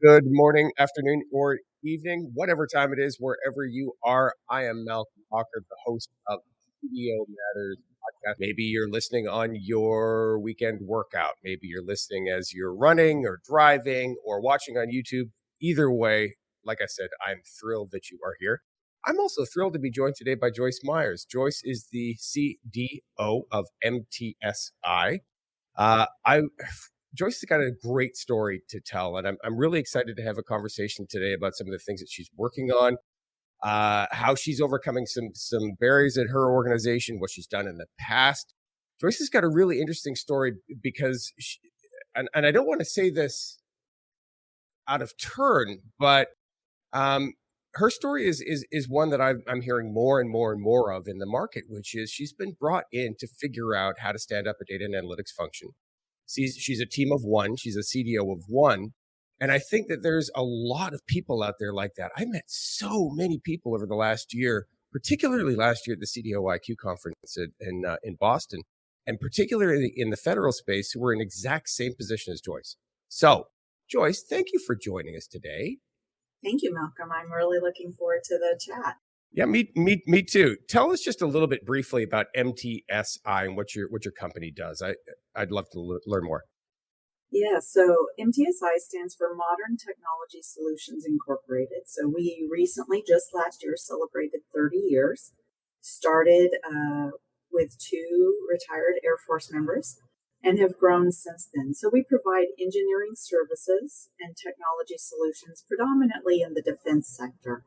Good morning, afternoon, or evening, whatever time it is, wherever you are. I am Malcolm Hawker, the host of CDO Matters podcast. Maybe you're listening on your weekend workout. Maybe you're listening as you're running or driving or watching on YouTube. Either way, like I said, I'm thrilled that you are here. I'm also thrilled to be joined today by Joyce Myers. Joyce is the CDO of MTSI. I Joyce has got a great story to tell, and I'm really excited to have a conversation today about some of the things that she's working on, how she's overcoming some barriers at her organization, what she's done in the past. Joyce has got a really interesting story because, and I don't want to say this out of turn, but um, her story is one that I'm hearing more and more and more of in the market, which is she's been brought in to figure out how to stand up a data and analytics function. She's a team of one. She's a CDO of one. And I think that there's a lot of people out there like that. I met so many people over the last year, particularly last year at the CDO IQ conference in Boston, and particularly in the federal space, who were in exact same position as Joyce. So, Joyce, thank you for joining us today. Thank you, Malcolm. I'm really looking forward to the chat. Yeah, me too. Tell us just a little bit briefly about MTSI and what your company does. I'd love to learn more. Yeah, so MTSI stands for Modern Technology Solutions Incorporated. So we recently, just last year, celebrated 30 years. Started with two retired Air Force members and have grown since then. So we provide engineering services and technology solutions predominantly in the defense sector.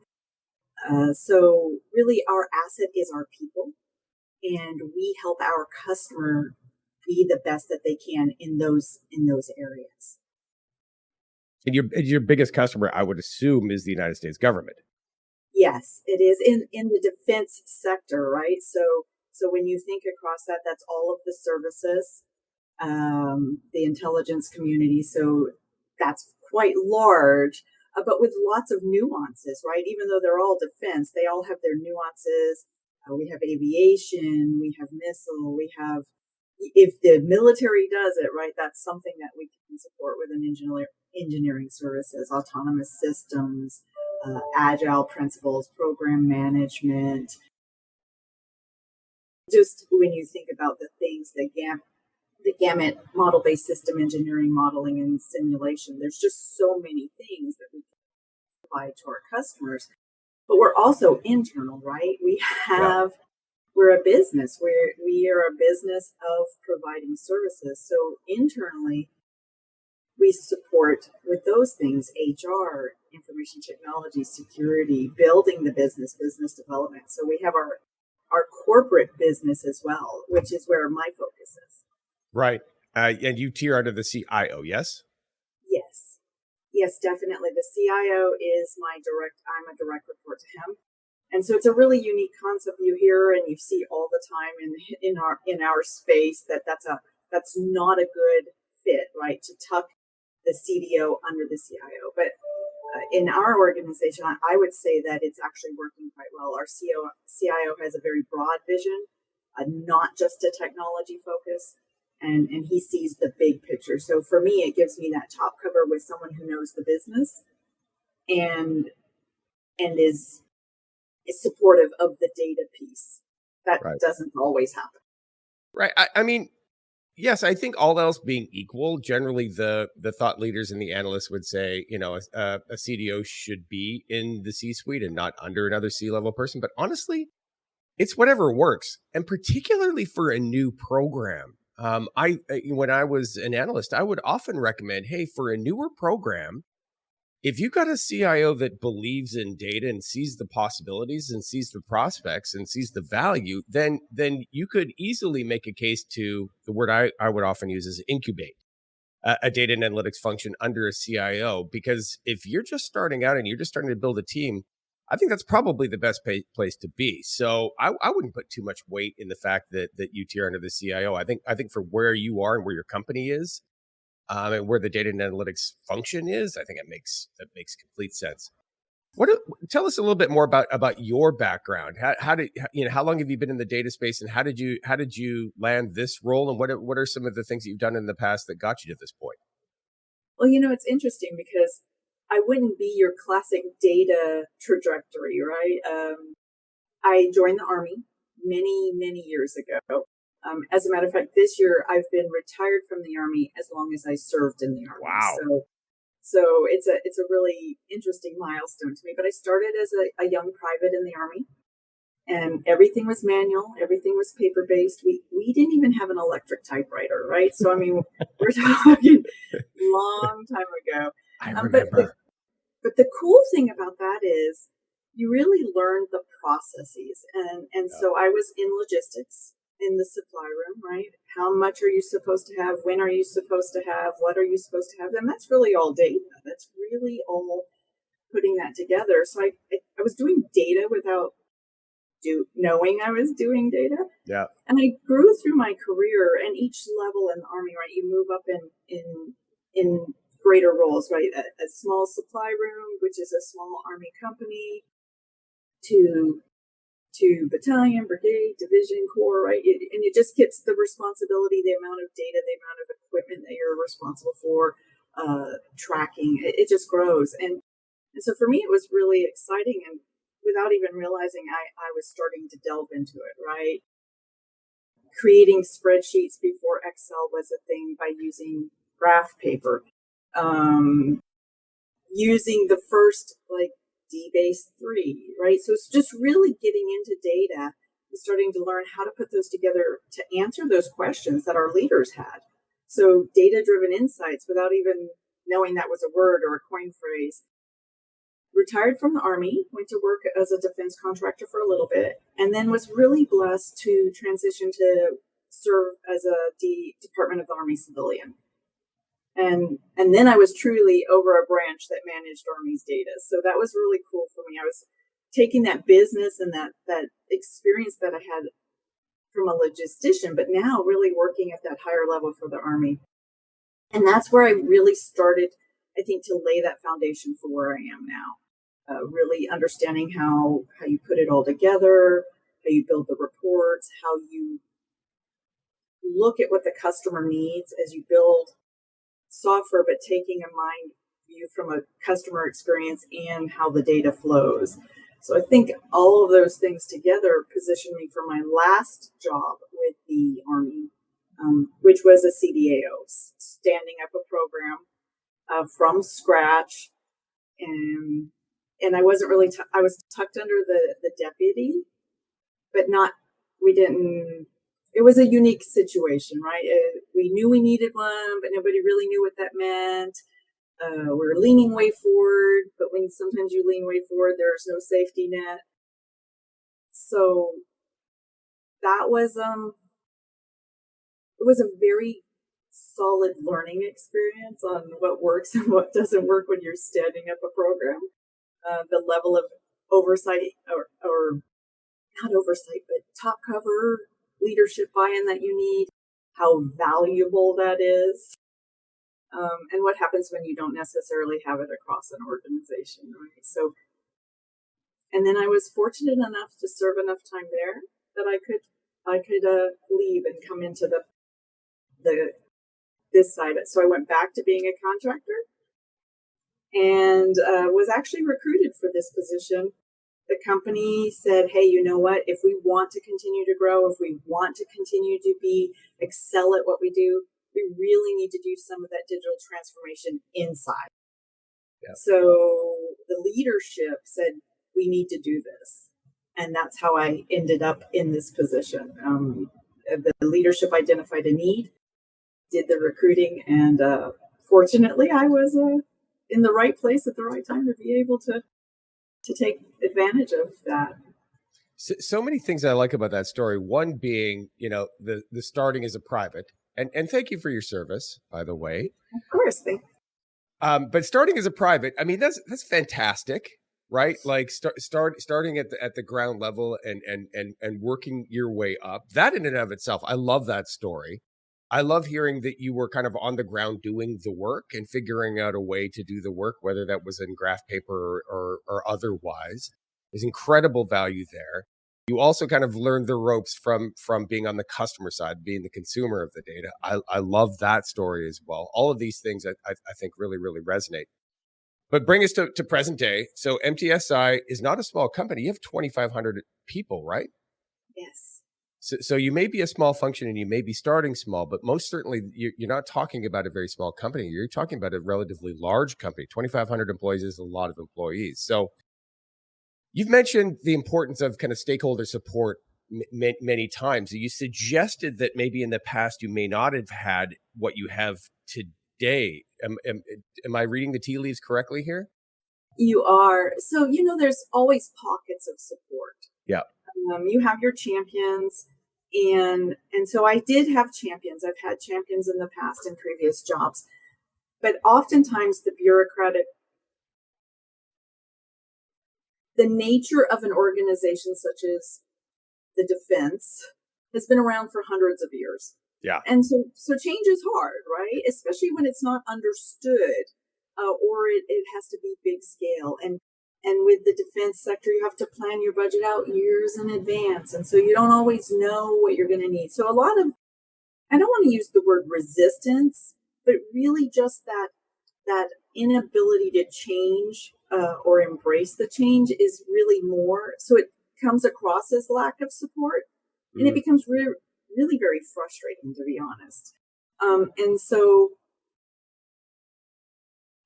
So really our asset is our people, and we help our customer be the best that they can in those areas. And your biggest customer, I would assume, is the United States government. Yes, it is in the defense sector, right? So when you think across that, that's all of the services, the intelligence community. So that's quite large. But with lots of nuances, right? Even though they're all defense, they all have their nuances. We have aviation, we have missile, we have, if the military does it, right, that's something that we can support with an engineering services, autonomous systems, agile principles, program management. Just when you think about the things that the gamut, model-based system engineering, modeling, and simulation, there's just so many things that we can provide to our customers. But we're also internal, right? We're a business. We are a business of providing services. So internally, we support with those things: HR, information technology, security, building the business development. So we have our corporate business as well, which is where my focus is. Right. And you tier under the CIO, yes? Yes, definitely. The CIO is I'm a direct report to him. And so it's a really unique concept you hear and you see all the time in our space that's not a good fit, right? To tuck the CDO under the CIO. But in our organization, I would say that it's actually working quite well. Our CIO has a very broad vision, not just a technology focus, and he sees the big picture. So for me, it gives me that top cover with someone who knows the business and is supportive of the data piece. That doesn't always happen. Right. I mean, yes, I think all else being equal, generally the thought leaders and the analysts would say, a CDO should be in the C-suite and not under another C-level person. But honestly, it's whatever works. And particularly for a new program. When I was an analyst, I would often recommend, hey, for a newer program, if you've got a CIO that believes in data and sees the possibilities and sees the prospects and sees the value, then you could easily make a case to the word I would often use is incubate a data and analytics function under a CIO. Because if you're just starting out and you're just starting to build a team, I think that's probably the best place to be. So I wouldn't put too much weight in the fact that you tier under the CIO. I think for where you are and where your company is, and where the data and analytics function is, I think that makes complete sense. Tell us a little bit more about your background. How long have you been in the data space, and how did you land this role, and what are some of the things that you've done in the past that got you to this point? Well, it's interesting because I wouldn't be your classic data trajectory, right? I joined the Army many years ago. As a matter of fact, this year I've been retired from the Army as long as I served in the Army. Wow. So it's a really interesting milestone to me. But I started as a young private in the Army, and everything was manual, everything was paper based. We didn't even have an electric typewriter, right? So I mean, we're talking long time ago. I But remember. the cool thing about that is you really learn the processes. And Yeah. so I was in logistics in the supply room, right? How much are you supposed to have? When are you supposed to have? What are you supposed to have? And that's really all data. That's really all putting that together. So I was doing data without knowing I was doing data. Yeah. And I grew through my career, and each level in the Army, right? You move up in greater roles, right? A small supply room, which is a small Army company, to battalion, brigade, division, corps, right? And it just gets the responsibility, the amount of data, the amount of equipment that you're responsible for, tracking. It just grows, and so for me, it was really exciting, and without even realizing, I was starting to delve into it, right? Creating spreadsheets before Excel was a thing by using graph paper, um, using the first like DBase 3, right? So it's just really getting into data and starting to learn how to put those together to answer those questions that our leaders had. So data driven insights without even knowing that was a word or a coin phrase. Retired from the Army, went to work as a defense contractor for a little bit, and then was really blessed to transition to serve as a Department of the Army civilian. And then I was truly over a branch that managed Army's data. So that was really cool for me. I was taking that business and that experience that I had from a logistician, but now really working at that higher level for the Army. And that's where I really started, I think, to lay that foundation for where I am now. Really understanding how you put it all together, how you build the reports, how you look at what the customer needs as you build software, but taking a mind view from a customer experience and how the data flows. So I think all of those things together positioned me for my last job with the Army, which was a CDAO, standing up a program from scratch. And I wasn't really, I was tucked under the deputy, but not, we didn't, it was a unique situation, right? We knew we needed one, but nobody really knew what that meant. We were leaning way forward, but when sometimes you lean way forward, there's no safety net. So that was, it was a very solid learning experience on what works and what doesn't work when you're standing up a program. The level of oversight or not oversight, but top cover leadership buy-in that you need, how valuable that is, and what happens when you don't necessarily have it across an organization, right? So, and then I was fortunate enough to serve enough time there that I could leave and come into the this side. So I went back to being a contractor and was actually recruited for this position. The company said, hey, you know what? If we want to continue to grow, if we want to continue to excel at what we do, we really need to do some of that digital transformation inside. Yeah. So the leadership said, we need to do this. And that's how I ended up in this position. The leadership identified a need, did the recruiting, and fortunately, I was in the right place at the right time to be able to take advantage of that. So many things I like about that story. One being, the starting as a private, and thank you for your service, by the way. Of course, but starting as a private, I mean, that's fantastic, right? Like starting at the ground level and working your way up. That in and of itself, I love that story. I love hearing that you were kind of on the ground doing the work and figuring out a way to do the work, whether that was in graph paper or otherwise. There's incredible value there. You also kind of learned the ropes from being on the customer side, being the consumer of the data. I love that story as well. All of these things I think really resonate. But bring us to present day. So MTSI is not a small company. You have 2,500 people, right? Yes. So you may be a small function and you may be starting small, but most certainly you're not talking about a very small company. You're talking about a relatively large company. 2,500 employees is a lot of employees. So you've mentioned the importance of kind of stakeholder support many times. You suggested that maybe in the past you may not have had what you have today. Am I reading the tea leaves correctly here? You are. So, there's always pockets of support. Yeah. You have your champions, and so I did have champions. I've had champions in the past in previous jobs, but oftentimes the nature of an organization such as the defense has been around for hundreds of years. Yeah. And so change is hard, right? Especially when it's not understood, or it has to be big scale. And with the defense sector, you have to plan your budget out years in advance. And so you don't always know what you're going to need. So a lot of, I don't want to use the word resistance, but really just that inability to change, or embrace the change is really more. So it comes across as lack of support, and it becomes really very frustrating, to be honest. And so,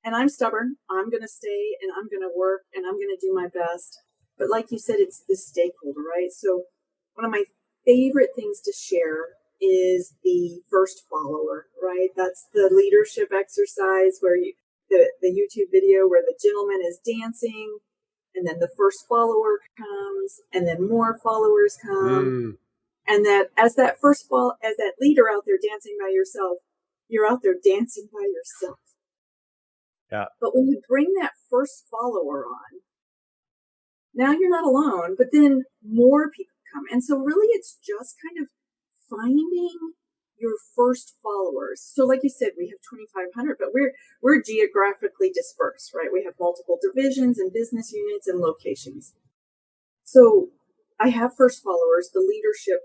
and I'm stubborn. I'm going to stay and I'm going to work and I'm going to do my best. But like you said, it's the stakeholder, right? So one of my favorite things to share is the first follower, right? That's the leadership exercise where the YouTube video where the gentleman is dancing and then the first follower comes and then more followers come. And that as that as that leader out there dancing by yourself, you're out there dancing by yourself. Yeah. But when you bring that first follower on, now you're not alone, but then more people come. And so really it's just kind of finding your first followers. So like you said, we have 2,500, but we're geographically dispersed, right? We have multiple divisions and business units and locations. So I have first followers, the leadership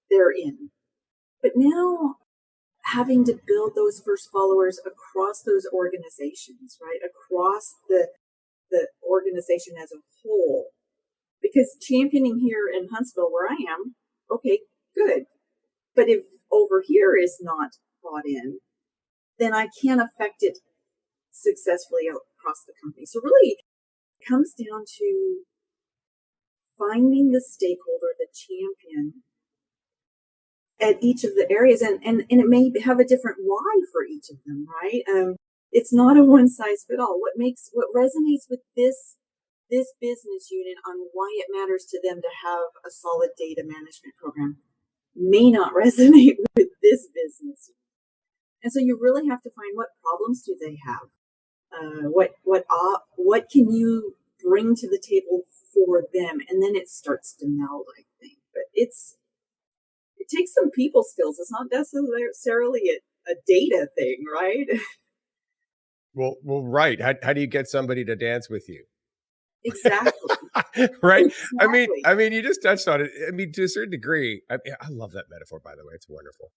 they're in. But now having to build those first followers across those organizations, right? Across the organization as a whole. Because championing here in Huntsville, where I am, okay, good. But if over here is not bought in, then I can't affect it successfully across the company. So really it comes down to finding the stakeholder, the champion at each of the areas, and it may have a different why for each of them, right? It's not a one size fit all. What resonates with this business unit on why it matters to them to have a solid data management program may not resonate with this business. And so you really have to find what problems do they have? What can you bring to the table for them? And then it starts to meld, I think. But it takes some people skills. It's not necessarily a data thing, right? Well, right. How do you get somebody to dance with you? Exactly. Right. Exactly. I mean, you just touched on it. I mean, to a certain degree, I love that metaphor, by the way. It's wonderful.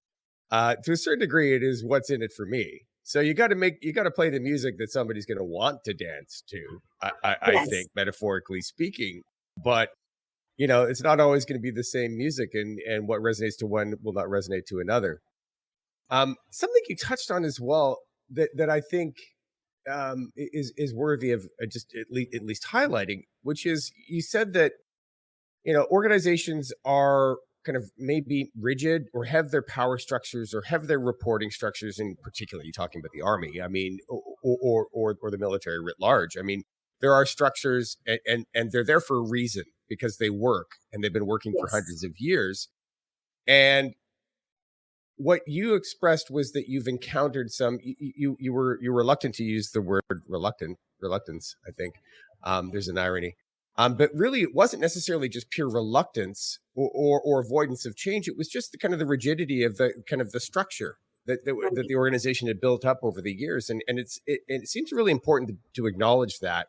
To a certain degree, it is what's in it for me. So you got to play the music that somebody's going to want to dance to. I Yes. think, metaphorically speaking, but it's not always going to be the same music, and what resonates to one will not resonate to another. Something you touched on as well that I think is worthy of just at least highlighting, which is you said that organizations are kind of maybe rigid or have their power structures or have their reporting structures. In particular, you're talking about the Army. I mean, or the military writ large. I mean, there are structures, and they're there for a reason because they work and they've been working for Yes. hundreds of years. And what you expressed was that you've encountered some. You're reluctant to use the word reluctance. I think there's an irony. But really, it wasn't necessarily just pure reluctance or avoidance of change. It was just the kind of the rigidity of the kind of the structure that the organization had built up over the years. And it seems really important to acknowledge that,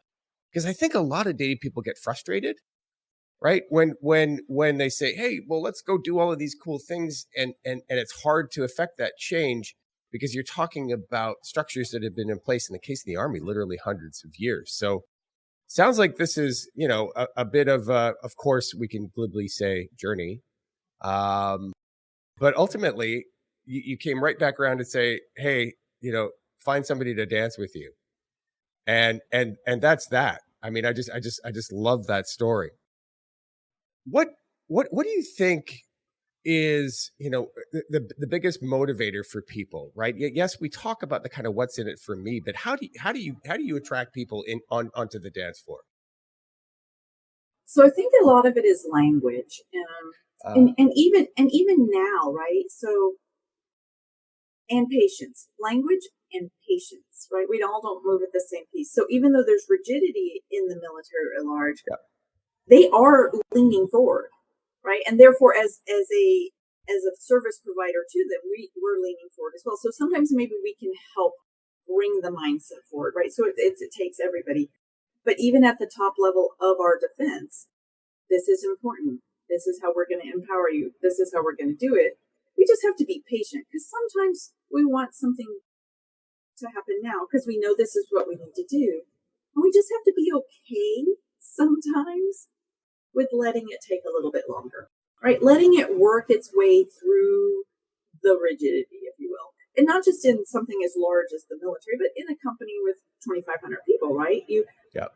because I think a lot of data people get frustrated, right? When they say, hey, well, let's go do all of these cool things, and it's hard to affect that change because you're talking about structures that have been in place in the case of the Army, literally hundreds of years. So sounds like this is, a bit of course, we can glibly say journey. Um, but ultimately, you came right back around and say, hey, find somebody to dance with you. And that's that. I mean, I just love that story. What what do you think is the biggest motivator for people, right? Yes, we talk about the kind of what's in it for me, but how do you attract people onto the dance floor? So I think a lot of it is language, uh and even now, right? So and patience, language and patience, right? We all don't move at the same pace. So even though there's rigidity in the military at large, yeah. they are leaning forward, right? And therefore, as a service provider to them, we're leaning forward as well. So sometimes maybe we can help bring the mindset forward, right? So it takes everybody. But even at the top level of our defense, this is important. This is how we're going to empower you. This is how we're going to do it. We just have to be patient because sometimes we want something to happen now because we know this is what we need to do. And we just have to be okay sometimes with letting it take a little bit longer, right? Letting it work its way through the rigidity, if you will. And not just in something as large as the military, but in a company with 2,500 people, right? Yeah.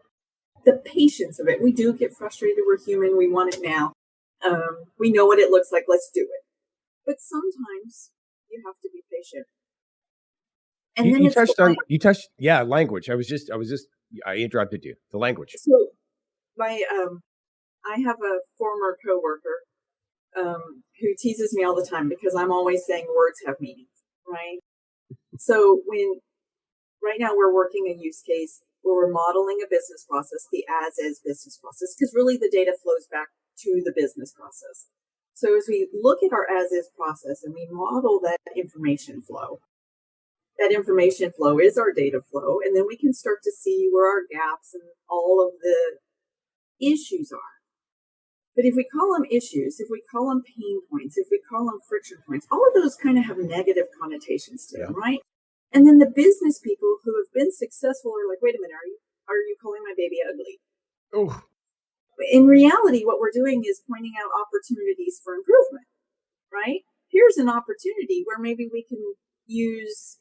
The patience of it. We do get frustrated. We're human. We want it now. We know what it looks like. Let's do it. But sometimes you have to be patient. You, And then you it's the touched on language. you touched yeah, language. I interrupted you. The language. So my I have a former coworker who teases me all the time because I'm always saying words have meaning, right? So when right now we're working a use case where we're modeling a business process, the as is business process, because really the data flows back to the business process. So as we look at our as is process and we model that information flow is our data flow, and then we can start to see where our gaps and all of the issues are. But if we call them issues, if we call them pain points, if we call them friction points, all of those kind of have negative connotations to Yeah. them, right? And then the business people who have been successful are like, wait a minute, are you calling my baby ugly? Oh, In reality, what we're doing is pointing out opportunities for improvement, right? Here's an opportunity where maybe we can use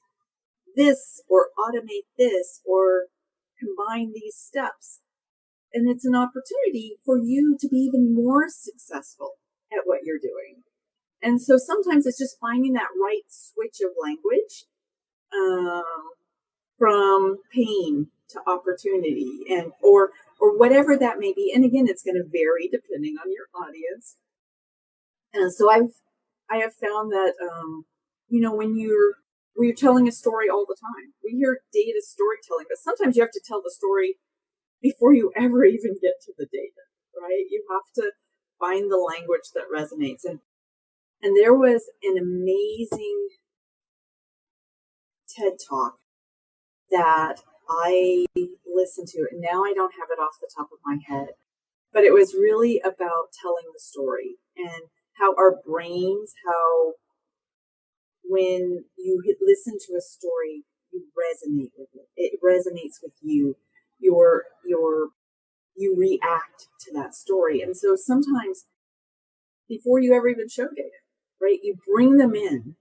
this or automate this or combine these steps. And it's an opportunity for you to be even more successful at what you're doing. And so sometimes it's just finding that right switch of language um, from pain to opportunity or whatever that may be. And again, it's going to vary depending on your audience. And so I have found that when you're telling a story all the time, we hear data storytelling, but sometimes you have to tell the story before you ever even get to the data, right? You have to find the language that resonates. And there was an amazing TED talk that I listened to, and now I don't have it off the top of my head, but it was really about telling the story and how our brains, how when you listen to a story, you resonate with it. It resonates with you. Your you react to that story. And so sometimes before you ever even show data, right, you bring them in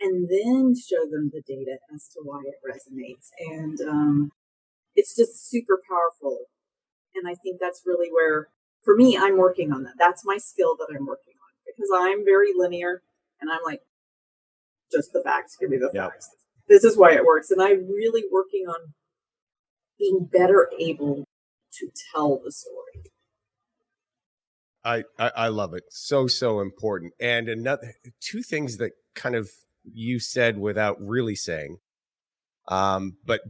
and then show them the data as to why it resonates. And it's just super powerful. And I think that's really where, for me, I'm working on that. That's my skill that I'm working on because I'm very linear and I'm like, just the facts, give me the yeah. facts. This is why it works. And I'm really working on being better able to tell the story. I love it. So important. And another two things that kind of you said without really saying, but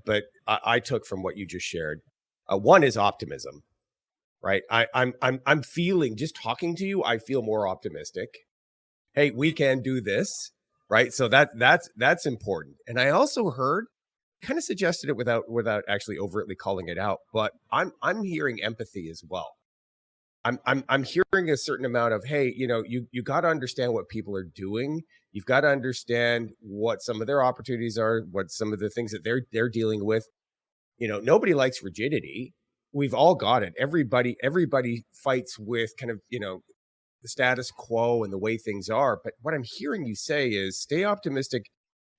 I took from what you just shared. One is optimism, right? I'm feeling just talking to you. I feel more optimistic. Hey, we can do this, right? So that's important. And I also heard, kind of suggested it without actually overtly calling it out, but I'm hearing empathy as well. I'm hearing a certain amount of, hey, you got to understand what people are doing. You've got to understand what some of their opportunities are, what some of the things that they're dealing with. Nobody likes rigidity. We've all got it. Everybody fights with kind of, the status quo and the way things are. But what I'm hearing you say is stay optimistic,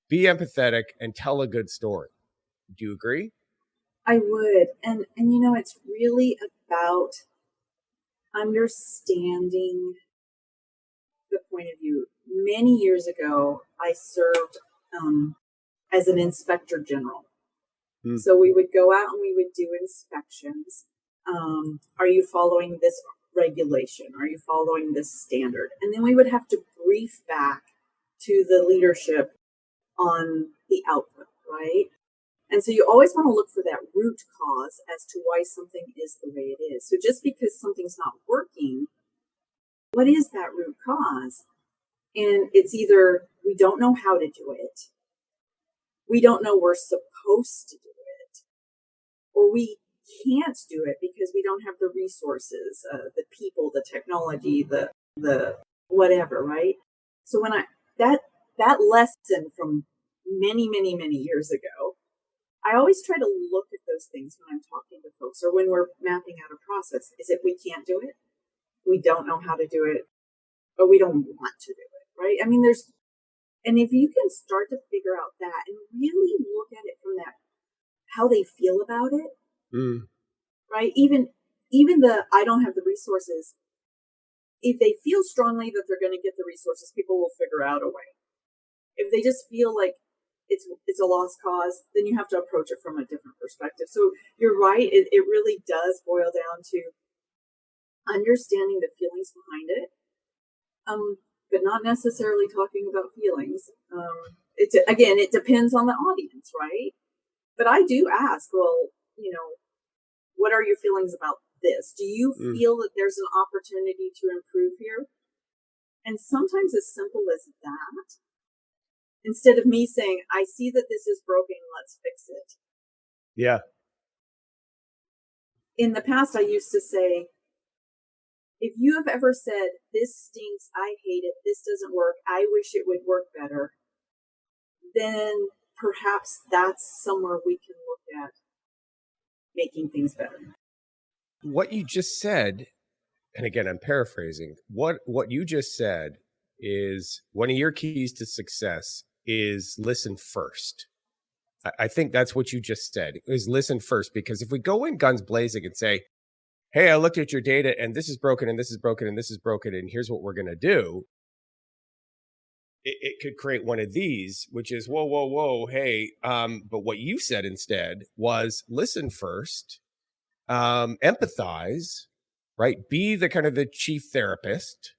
be empathetic, and tell a good story. Do you agree? I would. And it's really about understanding the point of view. Many years ago, I served as an inspector general. Hmm. So we would go out and we would do inspections. Are you following this regulation? Are you following this standard? And then we would have to brief back to the leadership on the output, right? And so you always want to look for that root cause as to why something is the way it is. So just because something's not working, what is that root cause? And it's either we don't know how to do it, we don't know we're supposed to do it, or we can't do it because we don't have the resources, the people, the technology, the whatever, right? So when that lesson from many years ago, I always try to look at those things when I'm talking to folks or when we're mapping out a process. Is it we can't do it? We don't know how to do it, but we don't want to do it, right? I mean, and if you can start to figure out that and really look at it from that, how they feel about it, Mm. right? Even the I don't have the resources. If they feel strongly that they're going to get the resources, people will figure out a way. If they just feel like it's a lost cause, then you have to approach it from a different perspective. So you're right; it really does boil down to understanding the feelings behind it, but not necessarily talking about feelings. It depends on the audience, right? But I do ask, well, what are your feelings about this? Do you Mm. feel that there's an opportunity to improve here? And sometimes as simple as that, instead of me saying, I see that this is broken, let's fix it. Yeah. In the past, I used to say, if you have ever said, this stinks, I hate it, this doesn't work, I wish it would work better, then perhaps that's somewhere we can look at making things better. What you just said, and again, I'm paraphrasing, what you just said is one of your keys to success is listen first. I think that's what you just said is listen first, because if we go in guns blazing and say, hey, I looked at your data and this is broken and this is broken and this is broken and here's what we're going to do, it could create one of these, which is, whoa, whoa, whoa, hey, but what you said instead was listen first, empathize, right? Be the kind of the chief therapist,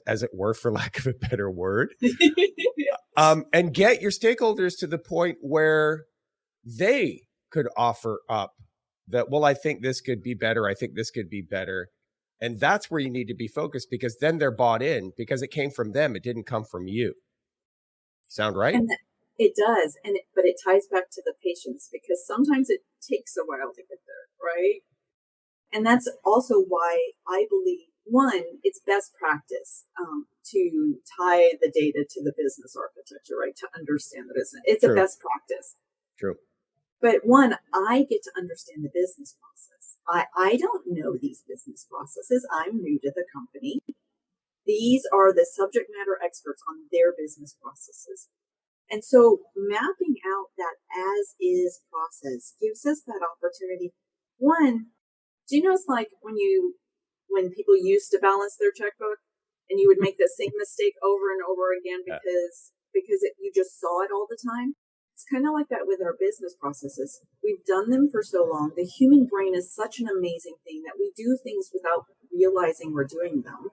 as it were, for lack of a better word, and get your stakeholders to the point where they could offer up that, well, I think this could be better. I think this could be better. And that's where you need to be focused, because then they're bought in because it came from them. It didn't come from you. Sound right? And it does, but it ties back to the patience because sometimes it takes a while to get there, right? And that's also why I believe one, it's best practice to tie the data to the business architecture, right? To understand the business, it's a True. best practice. True. But one, I get to understand the business process. I don't know these business processes. I'm new to the company. These are the subject matter experts on their business processes. And so mapping out that as is process gives us that opportunity. One, do you know it's like when people used to balance their checkbook and you would make the same mistake over and over again because you just saw it all the time? It's kind of like that with our business processes. We've done them for so long. The human brain is such an amazing thing that we do things without realizing we're doing them.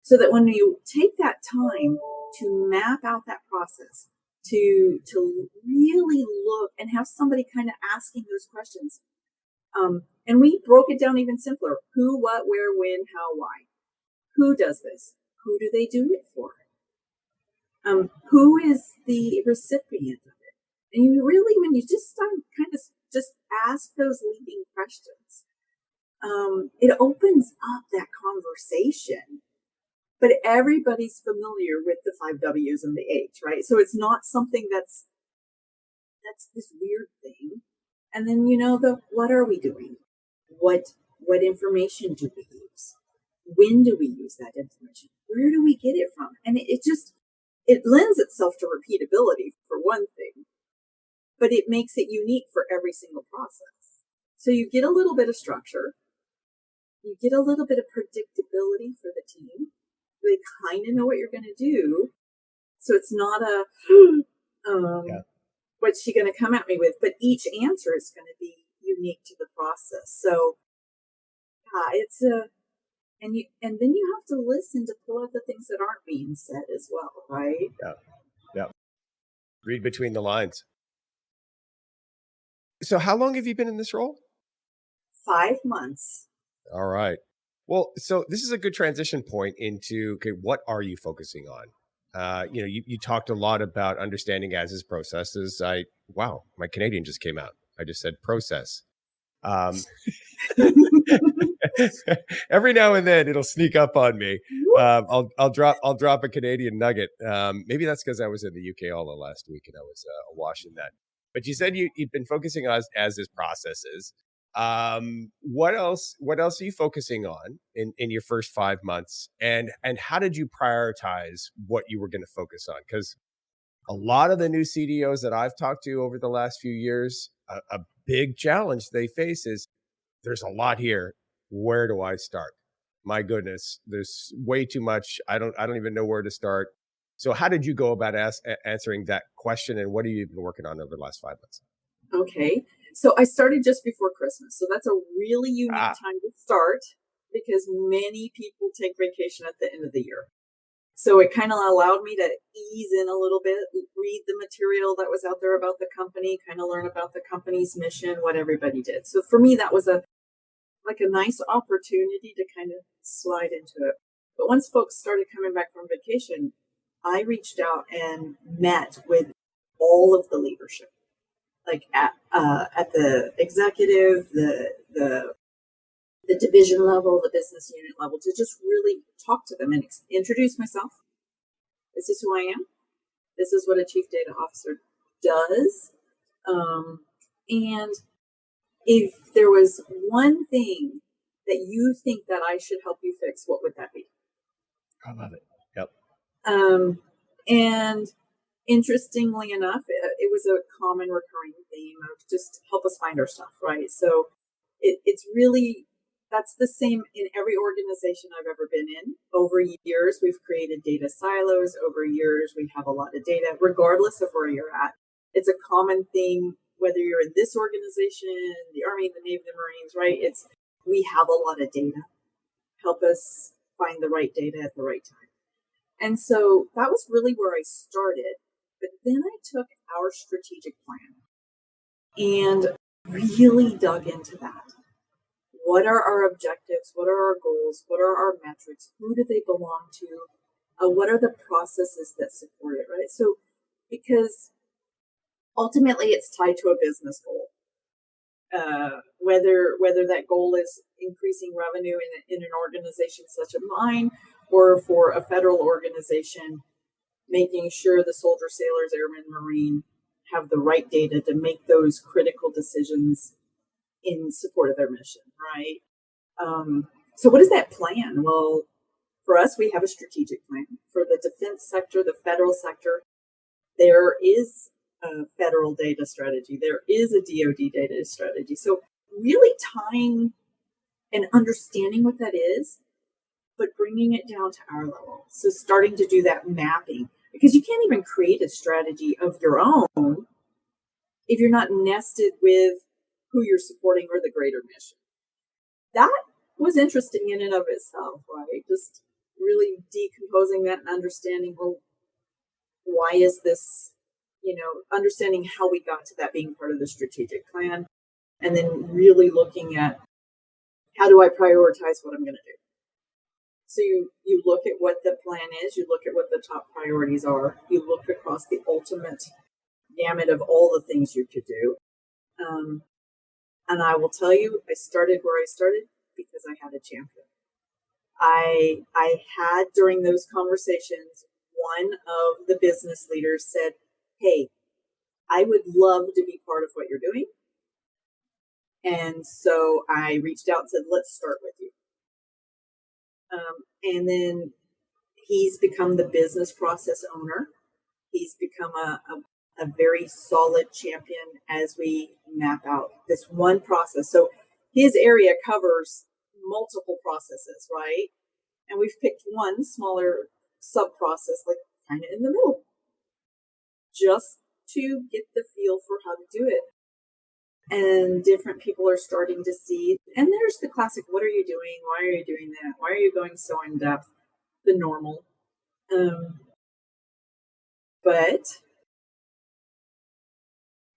So that when you take that time to map out that process, to really look and have somebody kind of asking those questions. And we broke it down even simpler. Who, what, where, when, how, why. Who does this? Who do they do it for? Who is the recipient of it? And you really, when you just start kind of just ask those leading questions, it opens up that conversation. But everybody's familiar with the 5 W's and the H, right? So it's not something that's this weird thing. And then the what are we doing? What information do we use? When do we use that information? Where do we get it from? And it just it lends itself to repeatability for one thing, but it makes it unique for every single process. So you get a little bit of structure, you get a little bit of predictability for the team. They kind of know what you're going to do. So it's not a, Yeah. what's she going to come at me with? But each answer is going to be unique to the process. So it's and then you have to listen to pull out the things that aren't being said as well, right? Yeah. Yeah. Read between the lines. So how long have you been in this role? 5 months. All right. Well, so this is a good transition point into, okay, what are you focusing on? You talked a lot about understanding as is processes. Wow, my Canadian just came out. I just said process. Um, every now and then it'll sneak up on me. I'll drop a Canadian nugget. Maybe that's because I was in the UK all the last week and I was awash in that. But you said you've been focusing on as is processes. What else are you focusing on in your first 5 months? And how did you prioritize what you were going to focus on? Because a lot of the new CDOs that I've talked to over the last few years, a big challenge they face is there's a lot here. Where do I start? My goodness, there's way too much. I don't even know where to start. So how did you go about answering that question? And what have you been working on over the last 5 months? Okay. So I started just before Christmas. So that's a really unique Ah, time to start because many people take vacation at the end of the year. So it kind of allowed me to ease in a little bit, read the material that was out there about the company, kind of learn about the company's mission, what everybody did. So for me, that was a nice opportunity to kind of slide into it. But once folks started coming back from vacation, I reached out and met with all of the leadership, like at the executive, the division level, the business unit level, to just really talk to them and introduce myself. This is who I am. This is what a chief data officer does. And if there was one thing that you think that I should help you fix, what would that be? I love it. Yep. And interestingly enough, it was a common recurring theme of just help us find our stuff, right? So it's really, that's the same in every organization I've ever been in. Over years, we've created data silos. Over years, we have a lot of data, regardless of where you're at. It's a common thing, whether you're in this organization, the Army, the Navy, the Marines, right? We have a lot of data. Help us find the right data at the right time. And so that was really where I started. But then I took our strategic plan and really dug into that. What are our objectives? What are our goals? What are our metrics? Who do they belong to? What are the processes that support it, right? So, because ultimately it's tied to a business goal. Whether that goal is increasing revenue in an organization such as mine, or for a federal organization, making sure the soldier, sailors, airmen, marine have the right data to make those critical decisions in support of their mission, right? So what is that plan? Well, for us, we have a strategic plan. For the defense sector, the federal sector, there is a federal data strategy. There is a DoD data strategy. So really tying and understanding what that is, but bringing it down to our level. So starting to do that mapping, because you can't even create a strategy of your own if you're not nested with who you're supporting or the greater mission. That was interesting in and of itself, right? Just really decomposing that and understanding, well, why is this, understanding how we got to that being part of the strategic plan, and then really looking at how do I prioritize what I'm going to do. So you look at what the plan is, you look at what the top priorities are, you look across the ultimate gamut of all the things you could do. And I will tell you, I started where I started because I had a champion. I had during those conversations, one of the business leaders said, "Hey, I would love to be part of what you're doing." And so I reached out and said, "Let's start with you." And then he's become the business process owner. He's become a very solid champion as we map out this one process. So his area covers multiple processes, right? And we've picked one smaller sub process, like kind of in the middle, just to get the feel for how to do it. And different people are starting to see. And there's the classic, what are you doing? Why are you doing that? Why are you going so in depth? The normal. But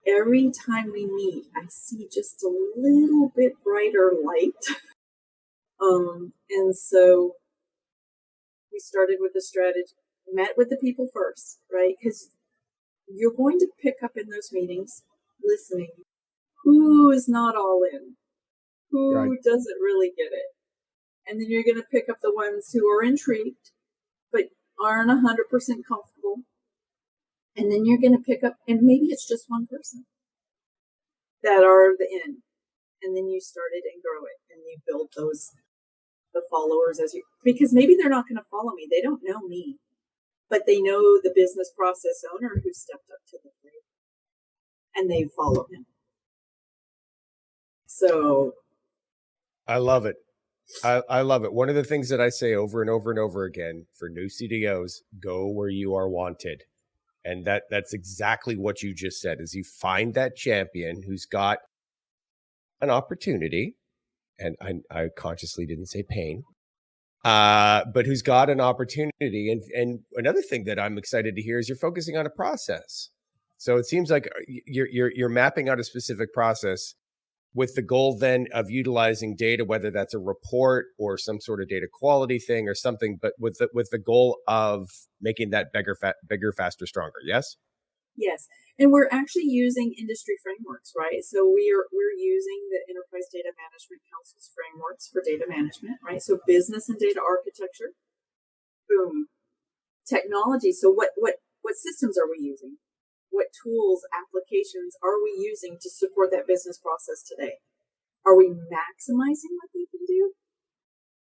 every time we meet, I see just a little bit brighter light. And so we started with the strategy, met with the people first, right? Because you're going to pick up in those meetings, listening, who is not all in, who Right. doesn't really get it. And then you're going to pick up the ones who are intrigued, but aren't 100% comfortable. And then you're going to pick up, and maybe it's just one person that are the in. And then you start it and grow it, and you build the followers as you, because maybe they're not going to follow me. They don't know me, but they know the business process owner who stepped up to the plate, and they follow him. So I love it. I love it. One of the things that I say over and over and over again for new CDOs, go where you are wanted. And that's exactly what you just said, is you find that champion who's got an opportunity, and I consciously didn't say pain, but who's got an opportunity. And another thing that I'm excited to hear is you're focusing on a process. So it seems like you're mapping out a specific process with the goal then of utilizing data, whether that's a report or some sort of data quality thing or something, but with the goal of making that bigger, faster, stronger. Yes. yes, and we're actually using industry frameworks, right? So we're using the Enterprise Data Management Council's frameworks for data management, right? So business and data architecture, boom, technology. So what systems are we using? What tools, applications are we using to support that business process today? Are we maximizing what they can do?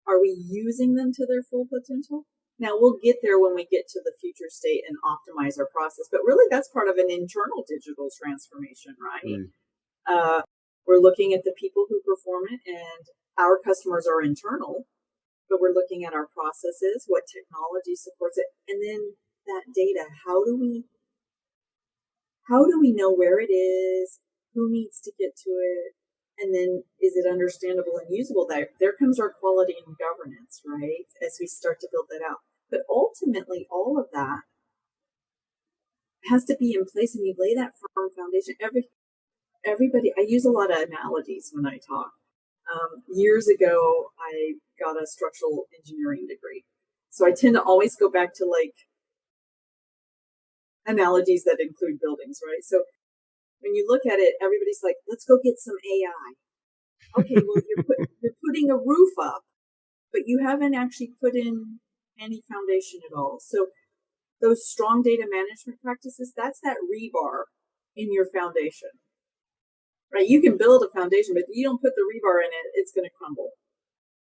Are we using them to their full potential? Now we'll get there when we get to the future state and optimize our process, but really that's part of an internal digital transformation, right? We're looking at the people who perform it, and our customers are internal, but we're looking at our processes, what technology supports it, and then that data. How do we know where it is? Who needs to get to it? And then is it understandable and usable? There comes our quality and governance, right? As we start to build that out. But ultimately, all of that has to be in place, and you lay that firm foundation. Everybody, I use a lot of analogies when I talk. Years ago, I got a structural engineering degree. So I tend to always go back to like analogies that include buildings, right? So when you look at it, everybody's like, let's go get some AI. Okay, well, you're putting a roof up, but you haven't actually put in any foundation at all. So those strong data management practices, that's that rebar in your foundation, right? You can build a foundation, but if you don't put the rebar in it, it's going to crumble.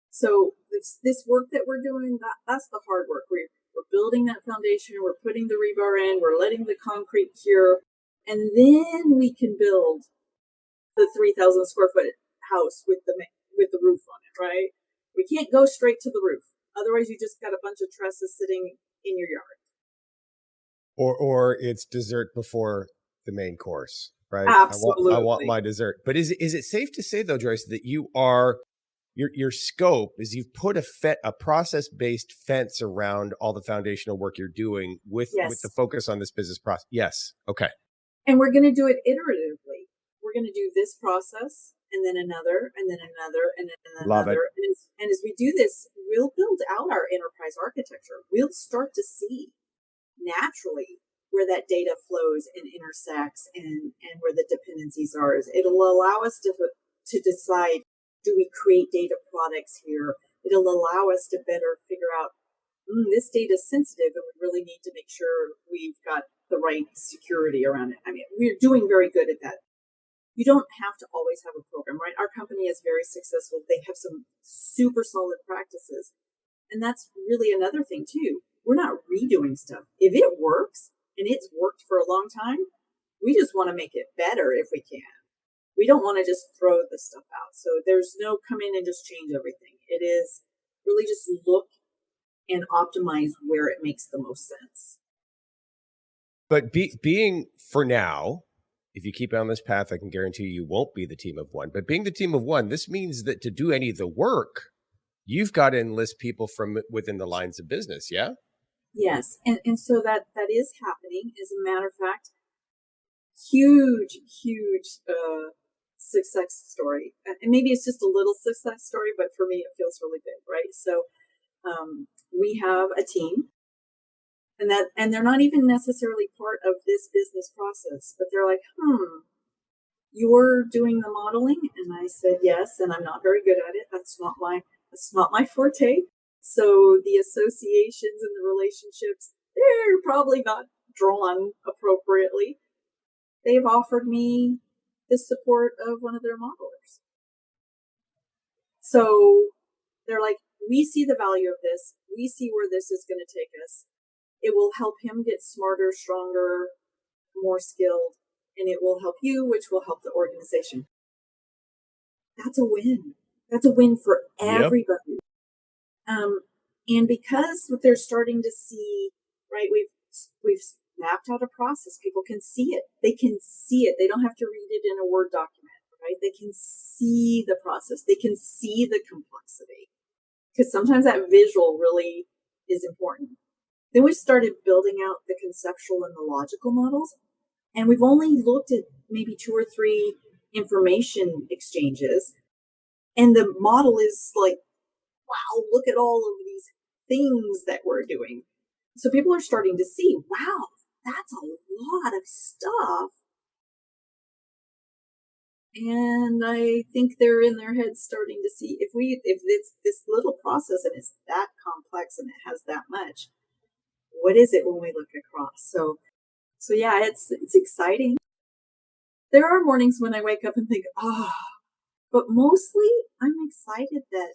So this work that we're doing, that's the hard work. We're building that foundation, we're putting the rebar in, we're letting the concrete cure, and then we can build the 3,000 square foot house with the roof on it, right? We can't go straight to the roof. Otherwise, you just got a bunch of trusses sitting in your yard. Or it's dessert before the main course, right? Absolutely. I want my dessert. But is it safe to say though, Joyce, that you are your scope is you've put a process-based fence around all the foundational work you're doing with the focus on this business process? Yes. Okay. And we're going to do it iteratively. We're going to do this process and then another and then another and then Love another. it. And as we do this, we'll build out our enterprise architecture. We'll start to see naturally where that data flows and intersects and where the dependencies are. It'll allow us to decide Do we create data products here? It'll allow us to better figure out, this data is sensitive and we really need to make sure we've got the right security around it. I mean, we're doing very good at that. You don't have to always have a program, right? Our company is very successful. They have some super solid practices. And that's really another thing too. We're not redoing stuff. If it works and it's worked for a long time, we just want to make it better if we can. We don't want to just throw the stuff out. So there's no come in and just change everything. It is really just look and optimize where it makes the most sense. But being for now, if you keep on this path, I can guarantee you won't be the team of one. But being the team of one, this means that to do any of the work, you've got to enlist people from within the lines of business. Yeah. Yes. And so that is happening. As a matter of fact, huge success story. And maybe it's just a little success story, but for me, it feels really big, right? So we have a team, and they're not even necessarily part of this business process, but they're like, you're doing the modeling? And I said, yes, and I'm not very good at it. That's not my forte. So the associations and the relationships, they're probably not drawn appropriately. They've offered me the support of one of their modelers. So they're like, we see the value of this. We see where this is going to take us. It will help him get smarter, stronger, more skilled, and it will help you, which will help the organization. That's a win. That's a win for Yep. everybody. And because they're starting to see, right, we've mapped out a process. People can see it. They can see it. They don't have to read it in a Word document, right? They can see the process. They can see the complexity. Because sometimes that visual really is important. Then we started building out the conceptual and the logical models. And we've only looked at maybe 2 or 3 information exchanges. And the model is like, wow, look at all of these things that we're doing. So people are starting to see, wow, that's a lot of stuff. And I think they're in their heads starting to see if it's this little process and it's that complex and it has that much, what is it when we look across? So yeah, it's exciting. There are mornings when I wake up and think, but mostly I'm excited that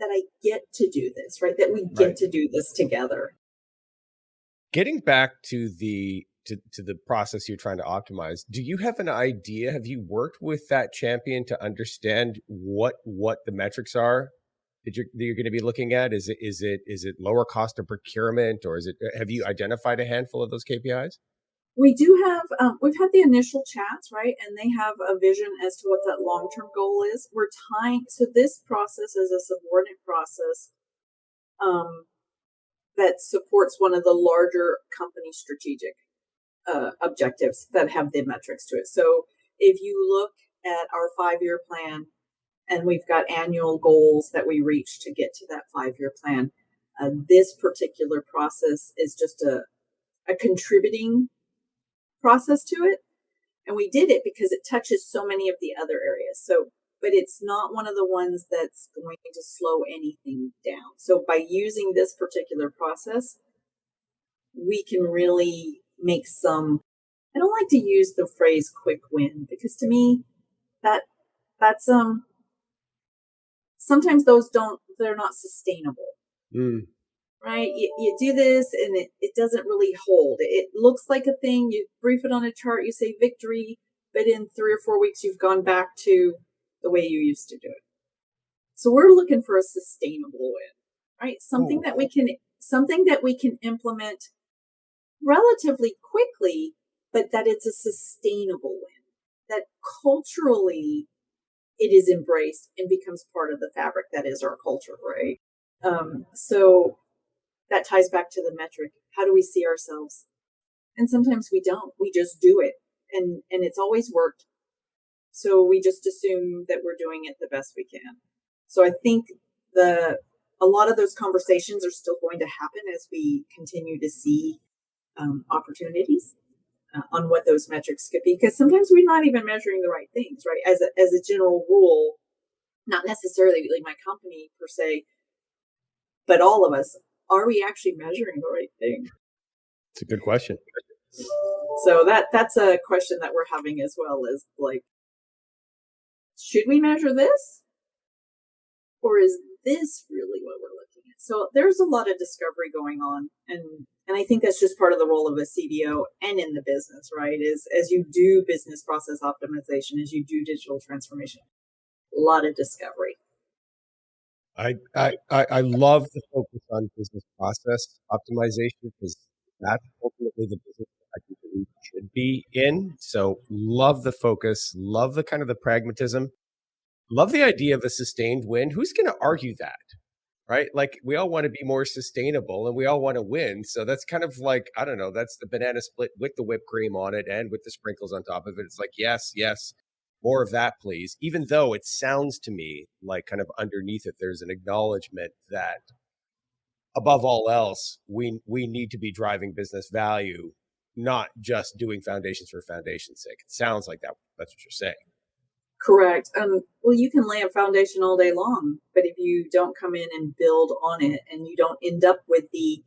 I get to do this, right? That we get Right. to do this together. Getting back to the process you're trying to optimize, do you have an idea? Have you worked with that champion to understand what the metrics are that you're going to be looking at? Is it lower cost of procurement, or have you identified a handful of those KPIs? We do have, we've had the initial chats, right? And they have a vision as to what that long term goal is. We're tying, so this process is a subordinate process that supports one of the larger company strategic objectives that have the metrics to it. So if you look at our 5-year plan, and we've got annual goals that we reach to get to that 5-year plan, this particular process is just a contributing process to it. And we did it because it touches so many of the other areas. So, but it's not one of the ones that's going to slow anything down. So by using this particular process, we can really make some, I don't like to use the phrase quick win, because to me, that's sometimes they're not sustainable. Mm. Right? You do this and it doesn't really hold. It looks like a thing, you brief it on a chart, you say victory, but in 3 or 4 weeks, you've gone back to the way you used to do it. So we're looking for a sustainable win, right? Something Oh, that we can implement relatively quickly, but that it's a sustainable win, that culturally it is embraced and becomes part of the fabric that is our culture, right? So that ties back to the metric. How do we see ourselves? And sometimes we don't. We just do it. And it's always worked. So we just assume that we're doing it the best we can. So I think a lot of those conversations are still going to happen as we continue to see opportunities on what those metrics could be. Because sometimes we're not even measuring the right things, right? As a general rule, not necessarily like my company per se, but all of us, are we actually measuring the right thing? It's a good question. So that's a question that we're having as well, is like, should we measure this, or is this really what we're looking at? So there's a lot of discovery going on, and I think that's just part of the role of a CDO and in the business, right? Is as you do business process optimization, as you do digital transformation, a lot of discovery. I love the focus on business process optimization because that's ultimately the business that I think that we should be in. So love the focus, love the kind of the pragmatism, love the idea of a sustained win. Who's going to argue that? Right? Like we all want to be more sustainable and we all want to win. So that's kind of like, I don't know, that's the banana split with the whipped cream on it and with the sprinkles on top of it. It's like, yes, yes, more of that, please. Even though it sounds to me like kind of underneath it, there's an acknowledgement that above all else, we need to be driving business value, not just doing foundations for foundation's sake. It sounds like that's what you're saying. Correct. Well, you can lay a foundation all day long, but if you don't come in and build on it, and you don't end up with the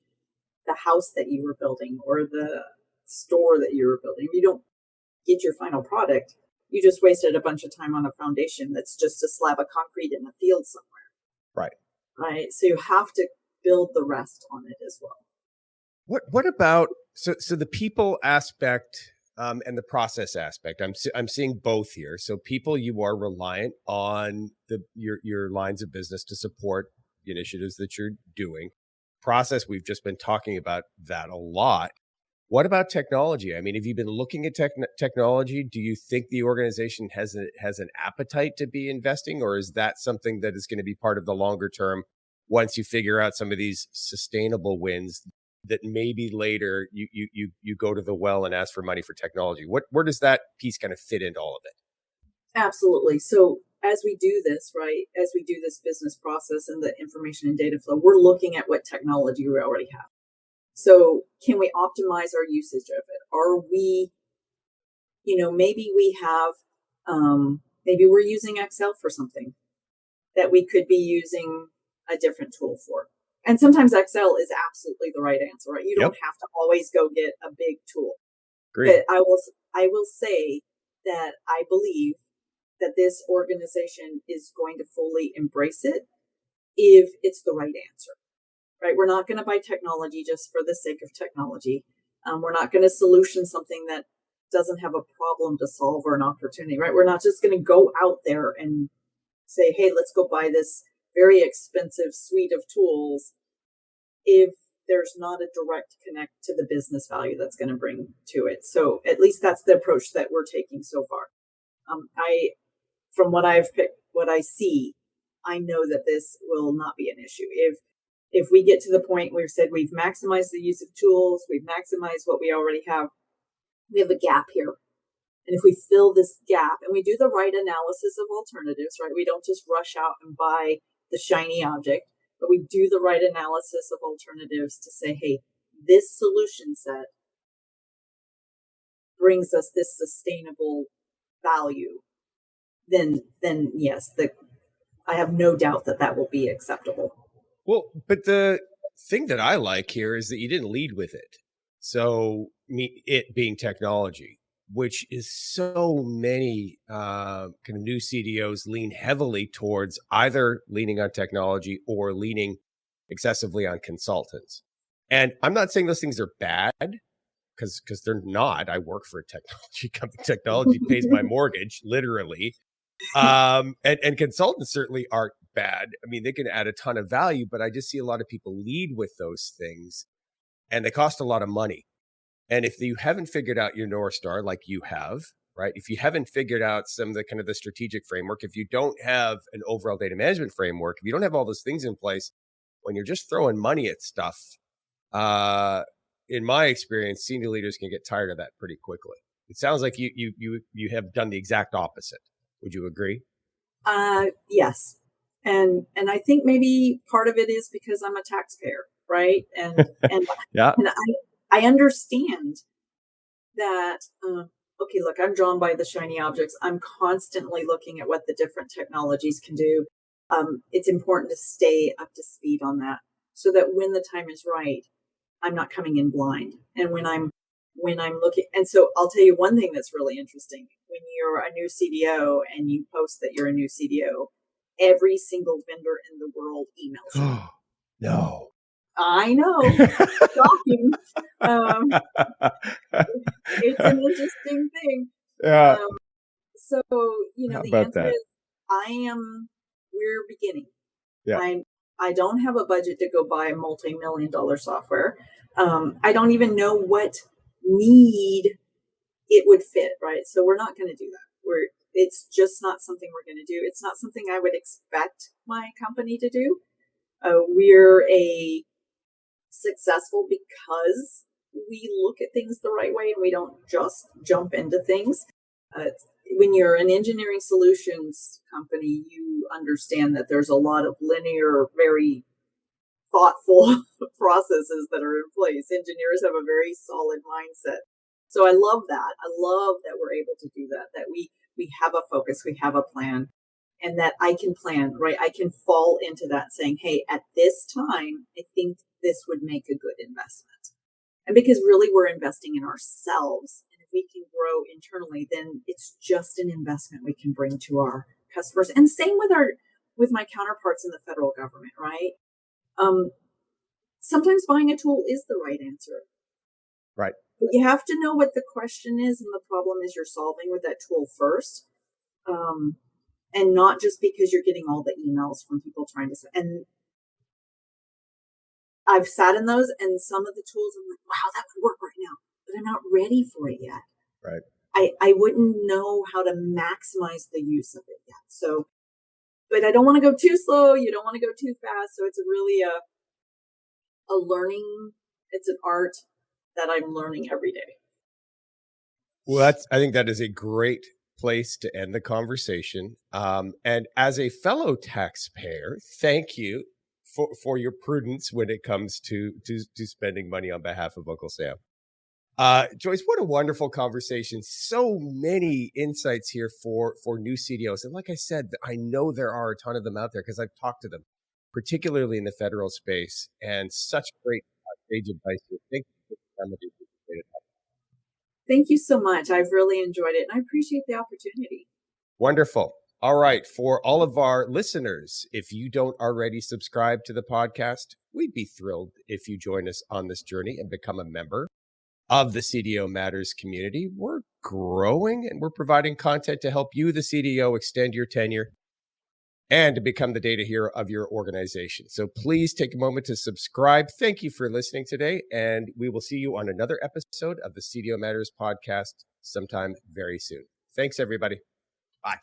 house that you were building or the store that you were building, if you don't get your final product, you just wasted a bunch of time on a foundation that's just a slab of concrete in a field somewhere, Right. right? So you have to build the rest on it as well. What about so the people aspect and the process aspect? I'm seeing both here. So people, you are reliant on your lines of business to support the initiatives that you're doing. Process, we've just been talking about that a lot. What about technology? I mean, have you been looking at technology? Do you think the organization has an appetite to be investing, or is that something that is going to be part of the longer term once you figure out some of these sustainable wins that maybe later you go to the well and ask for money for technology? Where does that piece kind of fit into all of it? Absolutely. So as we do this, right, as we do this business process and the information and data flow, we're looking at what technology we already have. So can we optimize our usage of it? Are we, maybe we have, maybe we're using Excel for something that we could be using a different tool for. And sometimes Excel is absolutely the right answer, right? You don't Yep, have to always go get a big tool. agreed. But I will say that I believe that this organization is going to fully embrace it if it's the right answer, right? We're not going to buy technology just for the sake of technology. We're not going to solution something that doesn't have a problem to solve or an opportunity, right? We're not just going to go out there and say, hey, let's go buy this very expensive suite of tools if there's not a direct connect to the business value that's going to bring to it. So at least that's the approach that we're taking so far. I, from what I've picked, what I see, I know that this will not be an issue. If we get to the point where we've said we've maximized the use of tools, we've maximized what we already have, we have a gap here. And if we fill this gap and we do the right analysis of alternatives, right, we don't just rush out and buy the shiny object, but we do the right analysis of alternatives to say, hey, this solution set brings us this sustainable value, then yes, I have no doubt that that will be acceptable. Well, but the thing that I like here is that you didn't lead with it. So it being technology, which is so many kind of new CDOs lean heavily towards either leaning on technology or leaning excessively on consultants. And I'm not saying those things are bad because they're not. I work for a technology company. Technology pays my mortgage, literally. And consultants certainly aren't bad. I mean, they can add a ton of value, but I just see a lot of people lead with those things and they cost a lot of money. And if you haven't figured out your North Star like you have, right? If you haven't figured out some of the kind of the strategic framework, if you don't have an overall data management framework, if you don't have all those things in place, when you're just throwing money at stuff, in my experience, senior leaders can get tired of that pretty quickly. It sounds like you have done the exact opposite. Would you agree? Yes, and I think maybe part of it is because I'm a taxpayer, right? And Yeah. and I understand that okay, look, I'm drawn by the shiny objects. I'm constantly looking at what the different technologies can do. It's important to stay up to speed on that so that when the time is right, I'm not coming in blind. And when I'm looking, and so I'll tell you one thing that's really interesting. When you're a new CDO and you post that you're a new CDO, every single vendor in the world emails you. No. I know, shocking. Um, it's an interesting thing. Yeah. Um, so, How the about answer that? is we're beginning. Yeah. I don't have a budget to go buy multi-million dollar software. I don't even know what need it would fit, right? So we're not going to do that. It's just not something we're going to do. It's not something I would expect my company to do. We're a successful because we look at things the right way and we don't just jump into things. When you're an engineering solutions company, you understand that there's a lot of linear, very thoughtful processes that are in place. Engineers have a very solid mindset. So I love that. I love that we're able to do that, that we have a focus, we have a plan, and that I can plan, right? I can fall into that saying, hey, at this time, I think this would make a good investment. And because really we're investing in ourselves. And if we can grow internally, then it's just an investment we can bring to our customers. And same with my counterparts in the federal government, right? Um, Sometimes buying a tool is the right answer. Right. But you have to know what the question is and the problem is you're solving with that tool first. And not just because you're getting all the emails from people trying to, and I've sat in those and some of the tools I'm like, wow, that would work right now, but I'm not ready for it yet. Right. I wouldn't know how to maximize the use of it yet. So, but I don't want to go too slow. You don't want to go too fast. So it's really a learning, it's an art that I'm learning every day. Well, I think that is a great place to end the conversation. And as a fellow taxpayer, thank you for your prudence when it comes to spending money on behalf of Uncle Sam. Joyce, what a wonderful conversation. So many insights here for new CDOs. And like I said, I know there are a ton of them out there because I've talked to them, particularly in the federal space, and such great sage advice here. Thank you for the time that you participated. Thank you so much. I've really enjoyed it and I appreciate the opportunity. Wonderful. All right. For all of our listeners, if you don't already subscribe to the podcast, we'd be thrilled if you join us on this journey and become a member of the CDO Matters community. We're growing and we're providing content to help you, the CDO, extend your tenure and to become the data hero of your organization. So please take a moment to subscribe. Thank you for listening today, and we will see you on another episode of the CDO Matters podcast sometime very soon. Thanks, everybody. Bye.